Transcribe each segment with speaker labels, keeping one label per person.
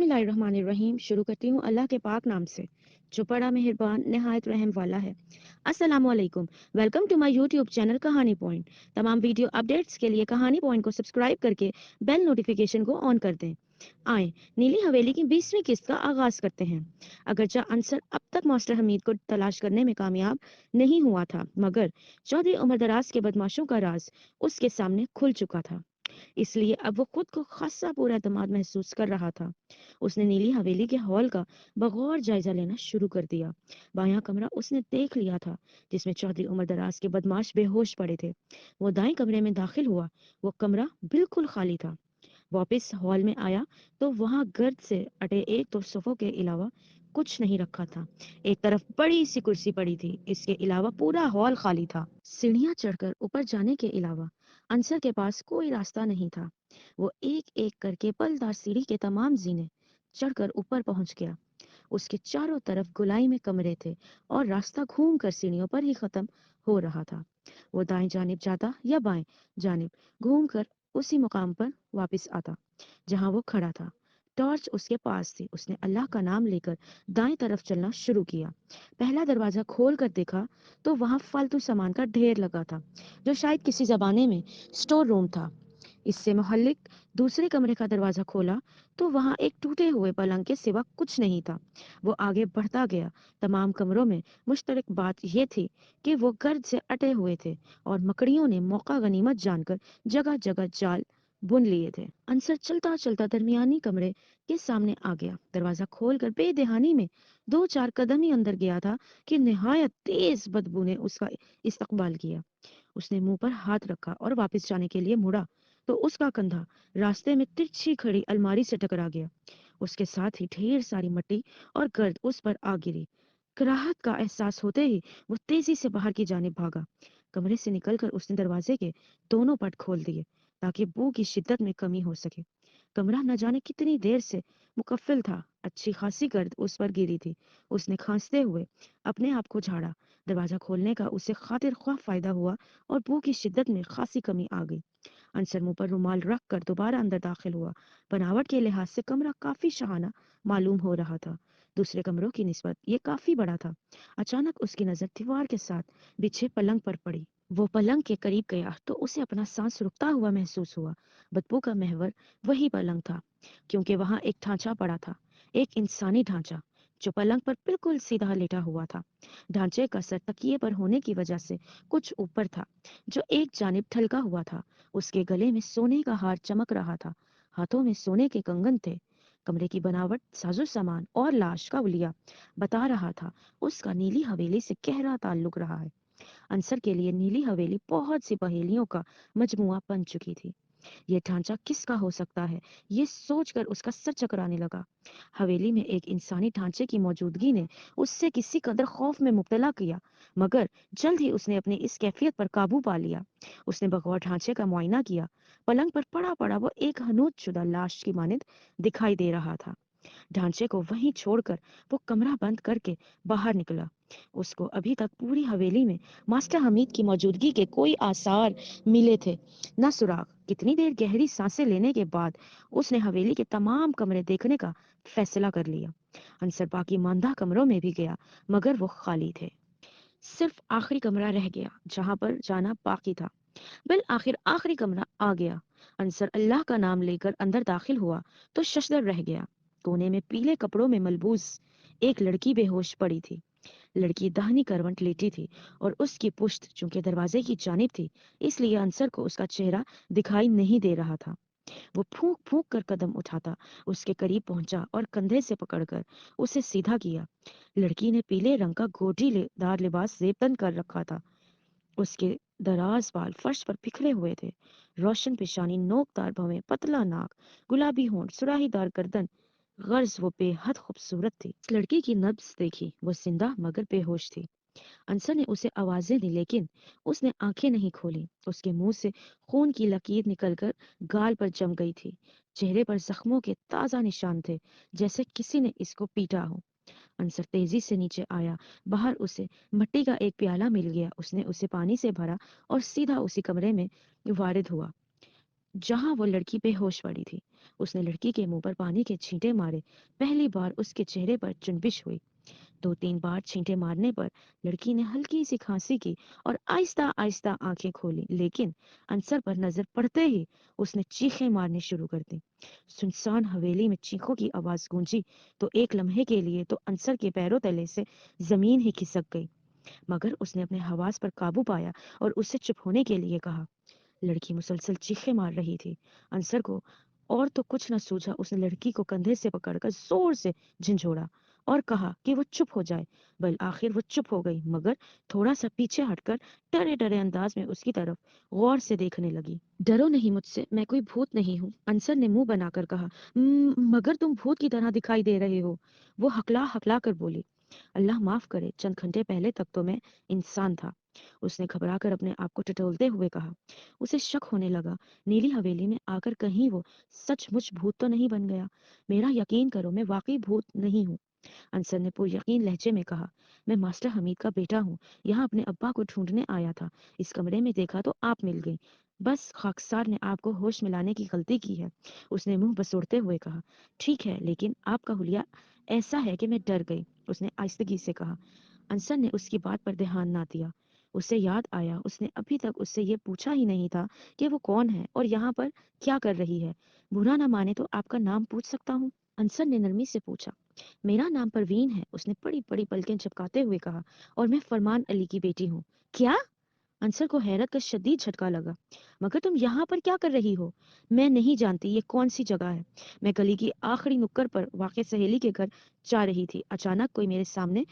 Speaker 1: बिस्मिल्लाहिर्रहमानिर्रहीम। शुरू करती हूँ अल्लाह के पाक नाम से जो बड़ा मेहरबान निहायत रहम वाला है। अस्सलामु अलैकुम। Welcome to my YouTube channel Kahani Point. तमाम वीडियो अपडेट्स के लिए कहानी पॉइंट को सब्सक्राइब करके बेल नोटिफिकेशन को ऑन कर दें। आए नीली हवेली की 20वीं किस्त का आगाज करते हैं। अगरचे अंसर अब तक मास्टर हमीद को तलाश करने में कामयाब नहीं हुआ था, मगर चौधरी उमर दराज के बदमाशों का राज उसके सामने खुल चुका था। इसलिए अब वो खुद को खासा पूरा एतमाद महसूस कर रहा था। उसने नीली हवेली के हॉल का बगौर जायजा लेना शुरू कर दिया। बायां कमरा उसने देख लिया था, जिसमें चौधरी उमर दराज के बदमाश बेहोश पड़े थे। वो दाएं कमरे में दाखिल हुआ। वो कमरा बिल्कुल खाली था। वापस हॉल में आया तो वहां गर्द से अटे एक दो सोफों के अलावा कुछ नहीं रखा था। एक तरफ बड़ी सी कुर्सी पड़ी थी, इसके अलावा पूरा हॉल खाली था। सीढ़ियां चढ़कर ऊपर जाने के अलावा अंसर के पास कोई रास्ता नहीं था। वो एक एक करके पलदार सीढ़ी के तमाम जीने चढ़कर ऊपर पहुंच गया। उसके चारों तरफ गुलाई में कमरे थे और रास्ता घूम कर सीढ़ियों पर ही खत्म हो रहा था। वो दाएं जानिब जाता या बाएं जानिब घूम कर उसी मुकाम पर वापस आता जहां वो खड़ा था। टॉर्च उसके पास थी। उसने अल्लाह का नाम लेकर दाएं तरफ चलना शुरू किया। पहला दरवाजा खोल कर देखा तो वहां फालतू सामान का ढेर लगा था, जो शायद किसी जमाने में स्टोर रूम था। इससे मुहल्लिक दूसरे कमरे का दरवाजा खोला तो वहां एक टूटे हुए पलंग के सिवा कुछ नहीं था। वो आगे बढ़ता गया। तमाम कमरों में मुश्तरक बात यह थी कि वो गर्द से अटे हुए थे और मकड़ियों ने मौका गनीमत जानकर जगह जगह जाल बुन लिए थे। अंसर चलता चलता दरमियानी कमरे के सामने आ गया। दरवाजा खोलकर बेदहानी में दो चार कदम ही अंदर गया था कि निहायत तेज बदबू ने उसका इस्तकबाल किया। उसने मुंह पर हाथ रखा और वापस जाने के लिए मुड़ा तो उसका कंधा रास्ते में तिरछी खड़ी अलमारी से टकरा गया। उसके साथ ही ढेर सारी मिट्टी और गर्द उस पर आ गिरी। कराहत का एहसास होते ही वो तेजी से बाहर की जानिब भागा। कमरे से निकलकर उसने दरवाजे के दोनों पट खोल दिए ताकि बू की शिद्दत में कमी हो सके। कमरा न जाने कितनी देर से मुकफ्फिल था। अच्छी खासी गर्द उस पर गिरी थी। उसने खांसते हुए अपने आप को झाड़ा। दरवाजा खोलने का उसे खातिर ख्वाह फायदा हुआ और बू की शिद्दत में खासी कमी आ गई। अंसर मुंह पर रुमाल रख कर दोबारा अंदर दाखिल हुआ। बनावट के लिहाज से कमरा काफी शहाना मालूम हो रहा था। दूसरे कमरों की निस्बत ये काफी बड़ा था। अचानक उसकी नजर दीवार के साथ बिछे पलंग पर पड़ी। वो पलंग के करीब गया तो उसे अपना सांस रुकता हुआ महसूस हुआ। बदबू का महवर वही पलंग था, क्योंकि वहां एक ढांचा पड़ा था, एक इंसानी ढांचा जो पलंग पर बिल्कुल सीधा लेटा हुआ था। ढांचे का सर तकिए पर होने की वजह से कुछ ऊपर था, जो एक जानिब ढलका हुआ था। उसके गले में सोने का हार चमक रहा था। हाथों में सोने के कंगन थे। कमरे की बनावट, साजो सामान और लाश का उलिया बता रहा था उसका नीली हवेली से गहरा ताल्लुक रहा है। अंसर के लिए नीली हवेली बहुत सी पहेलियों का मजमुआ बन चुकी थी। ये ढांचा किसका हो सकता है, ये सोचकर उसका सर चकराने लगा। हवेली में एक इंसानी ढांचे की मौजूदगी ने उससे किसी कदर खौफ में मुब्तला किया, मगर जल्द ही उसने अपनी इस कैफियत पर काबू पा लिया। उसने बगौर ढांचे का मुआयना किया। पलंग पर पड़ा पड़ा वो एक हनूतशुदा लाश की मानिंद दिखाई दे रहा था। ढांचे को वहीं छोड़कर वो कमरा बंद करके बाहर निकला। उसको अभी तक पूरी हवेली में मास्टर हमीद की मौजूदगी के कोई आसार मिले थे न सुराग। कितनी देर गहरी सांसें लेने के बाद उसने हवेली के तमाम कमरे देखने का फैसला कर लिया। अंसर बाकी मांदा कमरों में भी गया, मगर वो खाली थे। सिर्फ आखिरी कमरा रह गया जहां पर जाना बाकी था। बिल आखिर आखिरी कमरा आ गया। अंसर अल्लाह का नाम लेकर अंदर दाखिल हुआ तो शशदर रह गया। कोने में पीले कपड़ों में मलबूस एक लड़की बेहोश पड़ी थी। लड़की दाहिनी करवट लेटी थी और उसकी पुश्त चूंकि दरवाजे की जानिब थी, इसलिए अंसर को उसका चेहरा दिखाई नहीं दे रहा था। वो फूंक फूंक कर कदम उठाता उसके करीब पहुंचा और कंधे से पकड़कर उसे सीधा किया। लड़की ने पीले रंग का गोटीदार लिबास जेबतन कर रखा था। उसके दराज बाल फर्श पर बिखरे हुए थे। रोशन पेशानी, नोकदार भवें, पतला नाक, गुलाबी होंठ, सुराहीदार गर्दन, गर्ज वो बेहद खूबसूरत थी। इस लड़की की नब्ज देखी, वो जिंदा मगर बेहोश थी। अंसर ने उसे आवाजें दी, लेकिन उसने आंखें नहीं खोली। उसके मुंह से खून की लकीर निकलकर गाल पर जम गई थी। चेहरे पर जख्मों के ताजा निशान थे, जैसे किसी ने इसको पीटा हो। अंसर तेजी से नीचे आया। बाहर उसे मिट्टी का एक प्याला मिल गया। उसने उसे पानी से भरा और सीधा उसी कमरे में वारिद हुआ जहां वो लड़की बेहोश पड़ी थी। उसने लड़की के मुंह पर पानी के छींटे मारे। पहली बार उसके चेहरे पर चुंबिश हुई। 2-3 बार छींटे मारने पर लड़की ने हल्की सी खांसी की और आहिस्ता आहिस्ता आंखें खोली, लेकिन अंसर पर नजर पड़ते ही उसने चीखें मारनी शुरू कर दी। सुनसान हवेली में चीखों की आवाज गूंजी तो एक लम्हे के लिए तो अंसर के पैरों तले से जमीन ही खिसक गई, मगर उसने अपने हवास पर काबू पाया और उससे चुप होने के लिए कहा। लड़की मुसलसल चीखें मार रही थी। अंसर को और तो कुछ न सूझा। उसने लड़की को कंधे से पकड़कर जोर से झंझोड़ा और कहा कि वो चुप हो जाए। बल आखिर वो चुप हो गई, मगर थोड़ा सा पीछे हटकर डरे डरे अंदाज में उसकी तरफ गौर से देखने लगी। डरो नहीं मुझसे, मैं कोई भूत नहीं हूँ, अंसर ने मुंह बनाकर कहा। मगर तुम भूत की तरह दिखाई दे रहे हो, वो हकला हकला कर बोली। अल्लाह माफ करे, चंद घंटे पहले तक तो मैं इंसान था, उसने घबराकर अपने आप को टटोलते हुए कहा। उसे शक होने लगा, नीली हवेली में आकर कहीं वो सचमुच भूत तो नहीं बन गया। मेरा यकीन करो, मैं वाकई भूत नहीं हूँ, अंसर ने पुरयकीन लहजे में कहा। मैं मास्टर हमीद का बेटा हूँ, यहाँ अपने अब्बा को ढूंढने आया था। इस कमरे में देखा तो आप मिल गई। बस खाकसार ने आपको होश में लाने की गलती की है, उसने मुंह बसोड़ते हुए कहा। ठीक है, लेकिन आपका हुलिया ऐसा है कि मैं डर गई, उसने आहिस्तगी से कहा। अंसर ने उसकी बात पर ध्यान ना दिया। उसे याद आया उसने अभी तक उससे ये पूछा ही नहीं था कि वो कौन है और यहाँ पर क्या कर रही है। बुरा ना माने तो आपका नाम पूछ सकता हूँ, अंसर ने नरमी से पूछा। मेरा नाम परवीन है, उसने बड़ी बड़ी पलकें झपकाते हुए कहा, और मैं फरमान अली की बेटी हूँ। क्या? अंसर को हैरत का शदीद झटका लगा। मगर तुम यहाँ पर क्या कर रही हो? मैं नहीं जानती ये कौन सी जगह है। मैं गली की आखिरी नुक्कड़ पर वाक़ सहेली के घर जा रही थी। अचानक कोई मेरे सामने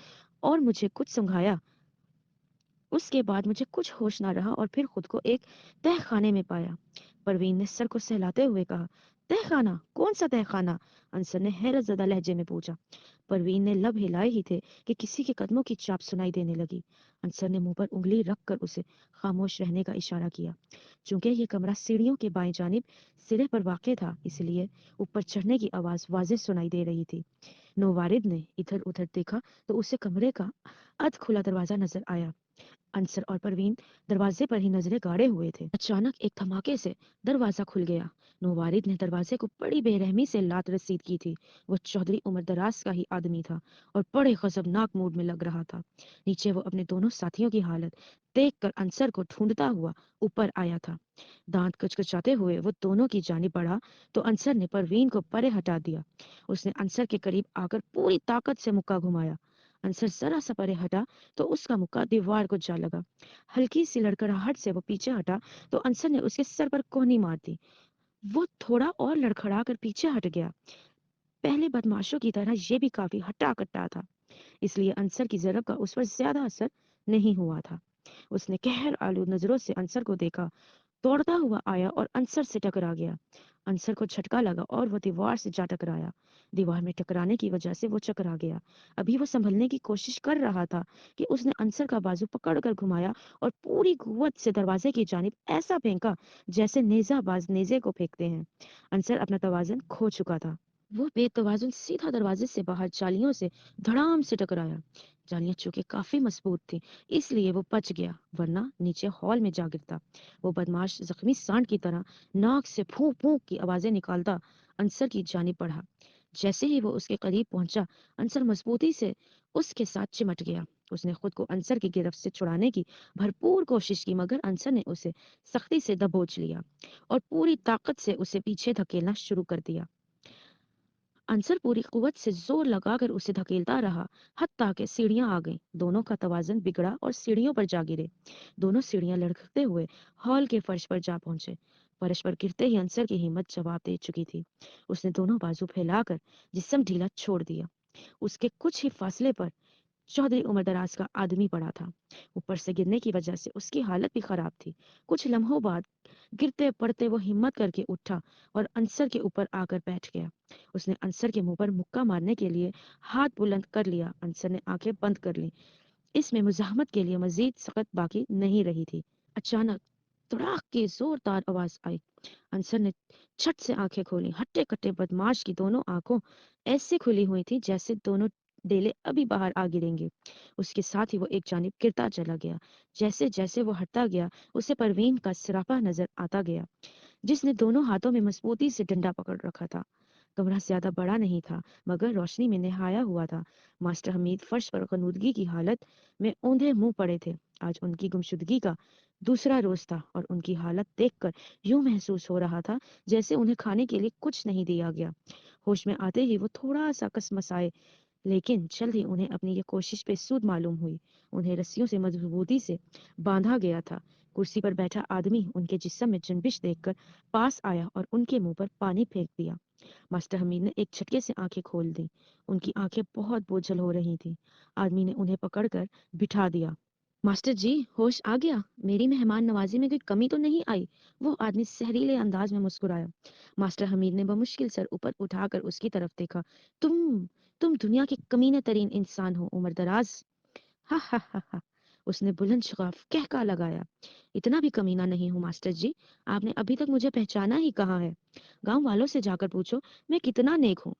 Speaker 1: और मुझे कुछ संघाया। उसके बाद मुझे कुछ होश ना रहा और फिर खुद को एक तहखाने में पाया। परवीन ने सर को सहलाते हुए कहा। तहखाना? कौन सा तहखाना? अंसर ने हैरत ज़दा लहजे में पूछा। परवीन ने लब हिलाए ही थे कि किसी के कदमों की चाप सुनाई देने लगी। अंसर ने मुंह पर उंगली रखकर उसे खामोश रहने का इशारा किया। चूंकि ये कमरा सीढ़ियों के बाएं जानिब सिरे पर वाक़ था, इसलिए ऊपर चढ़ने की आवाज़ वाज़ेह सुनाई दे रही थी। नौवारिद ने इधर उधर देखा तो उसे कमरे का अध खुला दरवाजा नजर आया। अंसर और परवीन दरवाजे पर ही नजरें गाड़े हुए थे। अचानक एक धमाके से दरवाजा खुल गया। नौवारिद ने दरवाजे को बड़ी बेरहमी से लात रसीद की थी। वो चौधरी उमर दराज का ही आदमी था और बड़े गजबनाक मूड में लग रहा था। नीचे वो अपने दोनों साथियों की हालत देखकर अंसर को ढूंढता हुआ ऊपर आया था। दांत कचकचाते हुए वो दोनों की जानिब बढ़ा तो अंसर ने परवीन को परे हटा दिया। उसने अंसर के करीब आकर पूरी ताकत से मुक्का घुमाया। अंसर जरा सा परे हटा तो उसका मुक्का दीवार को जा लगा। हल्की सी लड़खड़ाहट से वो पीछे हटा तो अंसर ने उसके सर पर कोहनी मार दी। वो थोड़ा और लड़खड़ा कर पीछे हट गया। पहले बदमाशों की तरह ये भी काफी हट्टा कट्टा था, इसलिए अंसर की जरब का उस पर ज्यादा असर नहीं हुआ था। उसने कहर आलू नजरों से अंसर को देखा, दौड़ता हुआ आया और अंसर से टकरा गया। अंसर को झटका लगा और वो दीवार से जा टकराया। दीवार में टकराने की वजह से वो चकरा गया। अभी वो संभलने की कोशिश कर रहा था कि उसने अंसर का बाजू पकड़कर घुमाया और पूरी कुव्वत से दरवाजे की जानिब ऐसा फेंका जैसे नेजाबाज नेजे को फेंकते हैं। अंसर अपना तवाजन खो चुका था। वो बेतवाजुन सीधा दरवाजे से बाहर जालियों से धड़ाम से टकराया। जालियां चूंकि काफी मजबूत थी, इसलिए वो बच गया, वरना नीचे हॉल में जा गिरता। वो बदमाश जख्मी सांड की तरह नाक से फूंक फूंक की आवाजें निकालता अंसर की जानिब बढ़ा। जैसे ही वो उसके करीब पहुंचा, अंसर मजबूती से उसके साथ चिमट गया। उसने खुद को अंसर की गिरफ्त से छुड़ाने की भरपूर कोशिश की, मगर अंसर ने उसे सख्ती से दबोच लिया और पूरी ताकत से उसे पीछे धकेलना शुरू कर दिया। अंसर पूरी कुव्वत से जोर लगाकर उसे धकेलता रहा, हत्ता कि सीढ़ियां आ गईं। दोनों का तवाजन बिगड़ा और सीढ़ियों पर जा गिरे। दोनों सीढ़ियां लड़खड़ते हुए हॉल के फर्श पर जा पहुंचे। फर्श पर गिरते ही अंसर की हिम्मत जवाब दे चुकी थी। उसने दोनों बाजू फैलाकर जिस्म ढीला छोड़ दिया। उसके कुछ ही फासले पर चौधरी उमर दराज का आदमी पड़ा था। ऊपर से गिरने की वजह से उसकी हालत भी खराब थी। कुछ लम्हों बाद गिरते पड़ते वो हिम्मत करके उठा और अंसर के ऊपर आकर बैठ गया। उसने अंसर के मुंह पर मुक्का मारने के लिए हाथ बुलंद कर लिया। अंसर ने आंखें बंद कर ली। इसमें मुजाहमत के लिए मजीद सख्त बाकी नहीं रही थी। अचानक तड़ाक की जोरदार आवाज आई। अंसर ने छट से आंखें खोली। हट्टे कट्टे बदमाश की दोनों आंखों ऐसे खुली हुई थी जैसे दोनों डेले अभी बाहर आ गिरेंगे। उसके साथ ही वो एक जानिब गिरता चला गया। जैसे जैसे वो हटता गया, उसे परवीन का सरापा नजर आता गया। जिसने दोनों हाथों में मजबूती से डंडा पकड़ रखा था। कमरा ज्यादा बड़ा नहीं था, मगर रोशनी में नहाया हुआ था। मास्टर हमीद फर्श पर गनूदगी की हालत में औंधे मुंह पड़े थे। आज उनकी गुमशुदगी का दूसरा रोज था और उनकी हालत देखकर यूं महसूस हो रहा था जैसे उन्हें खाने के लिए कुछ नहीं दिया गया। होश में आते ही वो थोड़ा सा कसमसाए, लेकिन जल्द ही उन्हें अपनी ये कोशिश बेसुध मालूम हुई। उन्हें रस्सियों से मजबूती से बांधा गया था। कुर्सी पर बैठा आदमी उनके जिस्म में जुनबिश देखकर पास आया और उनके मुंह पर पानी फेंक दिया। मास्टर हमीद ने एक झटके से आंखें खोल दी। उनकी आंखें बहुत बोझल हो रही थीं। आदमी ने उन्हें पकड़कर बिठा दिया। मास्टर जी, होश आ गया? मेरी मेहमान नवाजी में कोई कमी तो नहीं आई? वो आदमी सहरीले अंदाज में मुस्कुराया। मास्टर हमीद ने बमुश्किल सर ऊपर उठाकर उसकी तरफ देखा। तुम तुम दुनिया के कमीने तरीन इंसान हो, उम्र दराज। हा हा हा हा, उसने बुलंद शगाफ कहका लगाया। इतना भी कमीना नहीं हूँ मास्टर जी, आपने अभी तक मुझे पहचाना ही कहाँ है? गांव वालों से जाकर पूछो मैं कितना नेक हूँ।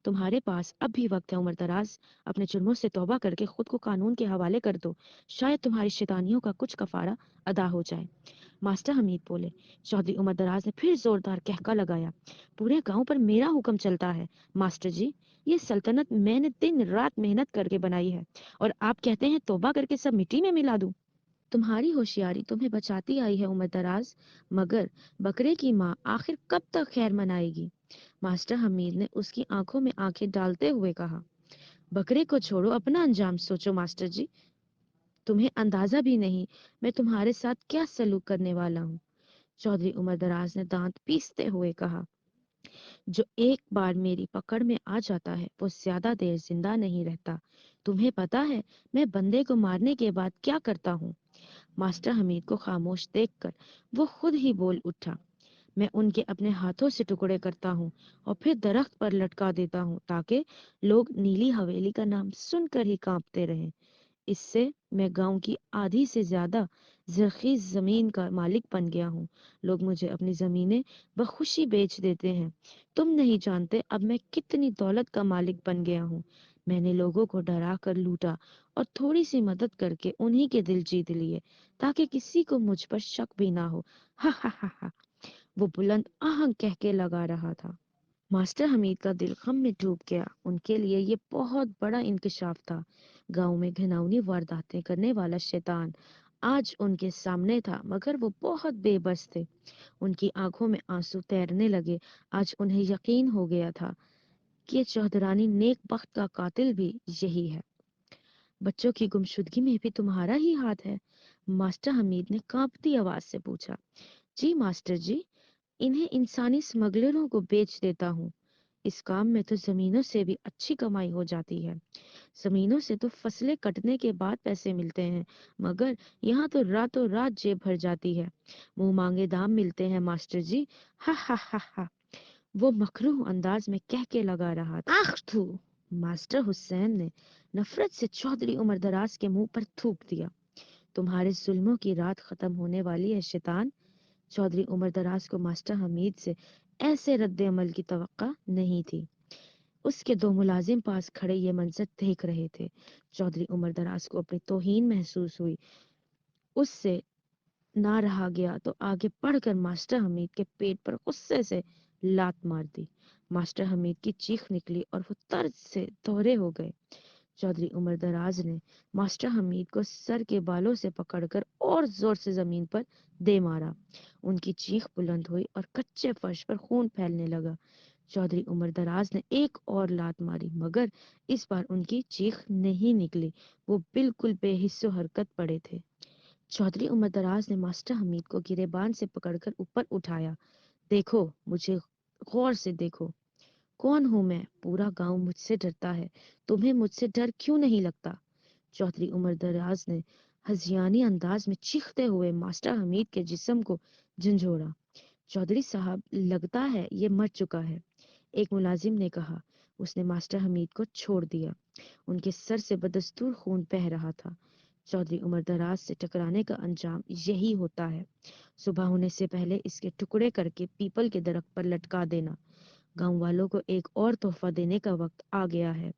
Speaker 1: तुम्हारे पास अब भी वक्त है उम्र दराज, अपने जुर्मों से तौबा करके खुद को कानून के हवाले कर दो। शायद तुम्हारी शैतानियों का कुछ कफारा अदा हो जाए। मास्टर हमीद बोले। चौधरी उमर दराज ने फिर जोरदार कहका लगाया। पूरे गांव पर मेरा हुक्म चलता है मास्टर जी। ये सल्तनत मैंने दिन रात मेहनत करके बनाई है, और आप कहते हैं तौबा करके सब मिट्टी में मिला दूं। तुम्हारी होशियारी तुम्हें बचाती आई है उमर दराज, मगर बकरे की माँ आखिर कब तक खैर मनाएगी? मास्टर हमीद ने उसकी आंखों में आंखें डालते हुए कहा। बकरे को छोड़ो, अपना अंजाम सोचो मास्टर जी। तुम्हें अंदाजा भी नहीं मैं तुम्हारे साथ क्या सलूक करने वाला हूँ। चौधरी उमर दराज ने दांत पीसते हुए कहा। जो एक बार मेरी पकड़ में आ जाता है वो ज्यादा देर जिंदा नहीं रहता। तुम्हें पता है मैं बंदे को मारने के बाद क्या करता हूँ? मास्टर हमीद को खामोश देखकर वो खुद ही बोल उठा। मैं उनके अपने हाथों से टुकड़े करता हूँ और फिर दरख्त पर लटका देता हूँ, ताकि लोग नीली हवेली का नाम सुनकर ही कांपते रहें। इससे मैं गांव की आधी से ज्यादा जरखीज जमीन का मालिक बन गया हूँ। लोग मुझे अपनी जमीनें बखुशी बेच देते हैं। तुम नहीं जानते अब मैं कितनी दौलत का मालिक बन गया हूँ। मैंने लोगों को डरा कर लूटा और थोड़ी सी मदद करके उन्हीं के दिल जीत लिए, ताकि किसी को मुझ पर शक भी ना हो। हा हा हा हा, वो बुलंद आहंग कह के लगा रहा था। मास्टर हमीद का दिल गम में डूब गया। उनके लिए ये बहुत बड़ा इंकशाफ था। गांव में घिनौनी वारदातें करने वाला शैतान आज उनके सामने था, मगर वो बहुत बेबस थे। उनकी आंखों में आंसू तैरने लगे। आज उन्हें यकीन हो गया था कि चौधरानी नेक बख्त का कातिल भी यही है। बच्चों की गुमशुदगी में भी तुम्हारा ही हाथ है? मास्टर हमीद ने कांपती आवाज से पूछा। जी मास्टर जी, इन्हें इंसानी स्मगलरों को बेच देता हूँ। इस काम में तो जमीनों से भी अच्छी कमाई हो जाती है। जमीनों से तो फसलें कटने के बाद पैसे मिलते हैं, मगर यहाँ तो रातों रात जेब भर जाती है। मुंह मांगे दाम मिलते हैं मास्टर जी। हा हा हा हा, वो मकरूह अंदाज में कह के लगा रहा था। आख थू, मास्टर हुसैन ने नफरत से चौधरी उमर दराज के मुंह पर थूक दिया। तुम्हारे जुल्मों की रात खत्म होने वाली है शैतान। चौधरी उमर दराज को मास्टर हमीद से ऐसे रद्द अमल की तवक्का नहीं थी। उसके दो मुलाजिम पास खड़े ये मंजर देख रहे थे। चौधरी उमर दराज को अपनी तौहीन महसूस हुई। उससे ना रहा गया तो आगे बढ़कर मास्टर हमीद के पेट पर गुस्से से लात मार दी। मास्टर हमीद की चीख निकली और वो तर्ज से दोहरे हो गए। चौधरी उमर दराज ने मास्टर हमीद को सर के बालों से पकड़कर और जोर से जमीन पर दे मारा। उनकी चीख बुलंद हुई और कच्चे फर्श पर खून फैलने लगा। चौधरी उमर दराज ने एक और लात मारी, मगर इस बार उनकी चीख नहीं निकली। वो बिल्कुल बेहिस्सो हरकत पड़े थे। चौधरी उमर दराज ने मास्टर हमीद को गिरेबान से पकड़कर ऊपर उठाया। देखो मुझे, गौर से देखो। कौन हूं मैं? पूरा गांव मुझसे डरता है, तुम्हें मुझसे डर क्यों नहीं लगता? चौधरी उमर दराज ने हजियानी अंदाज में चीखते हुए मास्टर हमीद के जिस्म को झंझोड़ा। चौधरी साहब, लगता है ये मर चुका है, एक मुलाजिम ने कहा। उसने मास्टर हमीद को छोड़ दिया। उनके सर से बदस्तूर खून बह रहा था। चौधरी उमर दराज से टकराने का अंजाम यही होता है। सुबह होने से पहले इसके टुकड़े करके पीपल के दरख्त पर लटका देना। गांव वालों को एक और तोहफा देने का वक्त आ गया है।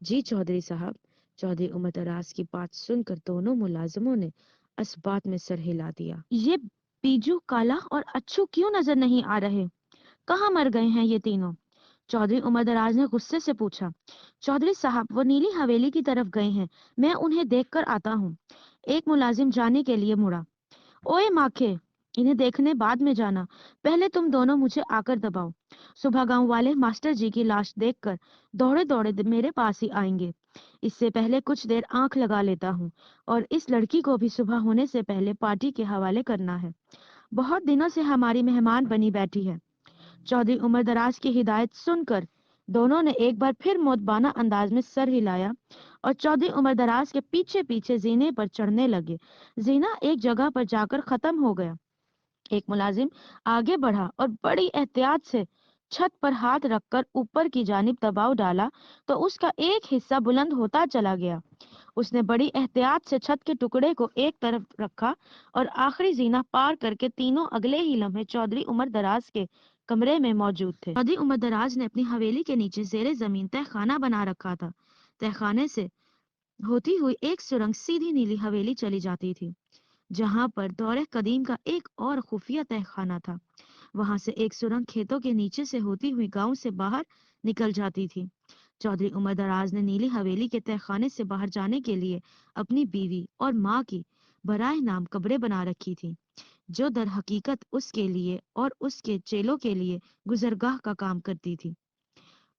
Speaker 1: जी चौधरी साहब। चौधरी उमर दराज की बात सुनकर दोनों मुलाजिमों ने असबात में सर हिला दिया। पीजू, काला और अच्छू क्यों नजर नहीं आ रहे? कहाँ मर गए हैं ये तीनों? चौधरी उमर दराज ने गुस्से से पूछा। चौधरी साहब, वो नीली हवेली की तरफ गए हैं, मैं उन्हें देखकर आता हूँ। एक मुलाजिम जाने के लिए मुड़ा। ओए माखे, इन्हें देखने बाद में जाना, पहले तुम दोनों मुझे आकर दबाओ। सुबह गांव वाले मास्टर जी की लाश देखकर दौड़े दौड़े मेरे पास ही आएंगे। इससे पहले कुछ देर आंख लगा लेता हूँ, और इस लड़की को भी सुबह होने से पहले पार्टी के हवाले करना है। बहुत दिनों से हमारी मेहमान बनी बैठी है। चौधरी उमर दराज की हिदायत सुनकर दोनों ने एक बार फिर मोदबाना अंदाज में सर हिलाया और चौधरी उमर दराज के पीछे पीछे जीने पर चढ़ने लगे। जीना एक जगह पर जाकर खत्म हो गया। एक मुलाजिम आगे बढ़ा और बड़ी एहतियात से छत पर हाथ रखकर ऊपर की जानिब दबाव डाला तो उसका एक हिस्सा बुलंद होता चला गया। उसने बड़ी एहतियात से छत के टुकड़े को एक तरफ रखा और आखिरी जीना पार करके तीनों अगले ही लम्हे चौधरी उमर दराज के कमरे में मौजूद थे। चौधरी उमर दराज ने अपनी हवेली के नीचे जेरे जमीन तहखाना बना रखा था। तहखाने से होती हुई एक सुरंग सीधी नीली हवेली चली जाती थी, जहां पर दौरे कदीम का एक और खुफिया तहखाना था। वहां से एक सुरंग खेतों के नीचे से होती हुई गांव से बाहर निकल जाती थी। चौधरी उमर दराज ने नीली हवेली के तहखाने से बाहर जाने के लिए अपनी बीवी और माँ की बराह नाम कब्रें बना रखी थी, जो दर हकीकत उसके लिए और उसके चेलों के लिए गुजरगाह का काम करती थी।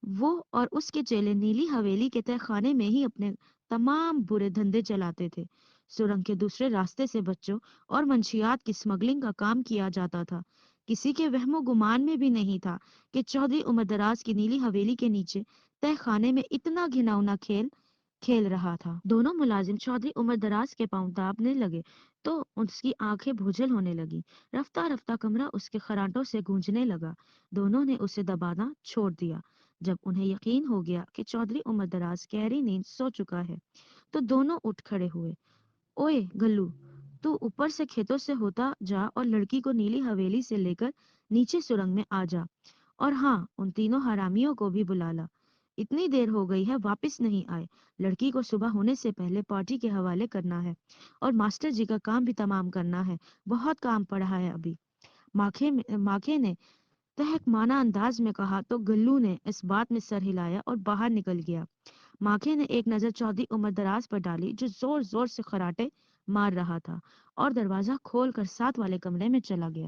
Speaker 1: वो और उसके चेले नीली हवेली के तहखाने में ही अपने तमाम बुरे धंधे चलाते थे। सुरंग के दूसरे रास्ते से बच्चों और मंशियात की स्मगलिंग का काम किया जाता था। किसी के वहमो गुमान में भी नहीं था कि चौधरी उमर दराज की नीली हवेली के नीचे तहखाने में इतना घिनौना खेल खेल रहा था। दोनों मुलाजिम चौधरी उमर दराज के पांव दाबने लगे तो उसकी आंखें भोजल होने लगी। रफ्ता रफ्ता कमरा उसके खराटों से गूंजने लगा। दोनों ने उसे दबाना छोड़ दिया। जब उन्हें यकीन हो गया कि चौधरी उमर दराज गहरी नींद सो चुका है तो दोनों उठ खड़े हुए। ओए गल्लू, तू ऊपर से खेतों से होता जा और लड़की को नीली हवेली से लेकर नीचे सुरंग में आ जा। और हाँ, उन तीनों हरामियों को भी बुला ला। इतनी देर हो गई है, वापस नहीं आए। लड़की को सुबह होने से पहले पार्टी के हवाले करना है और मास्टर जी का काम भी तमाम करना है। बहुत काम पड़ा है अभी। माखे ने तहकमाना अंदाज में कहा तो गल्लू ने इस बात में सर हिलाया और बाहर निकल गया। माखे ने एक नजर चौधरी उमर दराज पर डाली, जो जोर जोर से खराटे मार रहा था, और दरवाजा खोलकर साथ वाले कमरे में चला गया।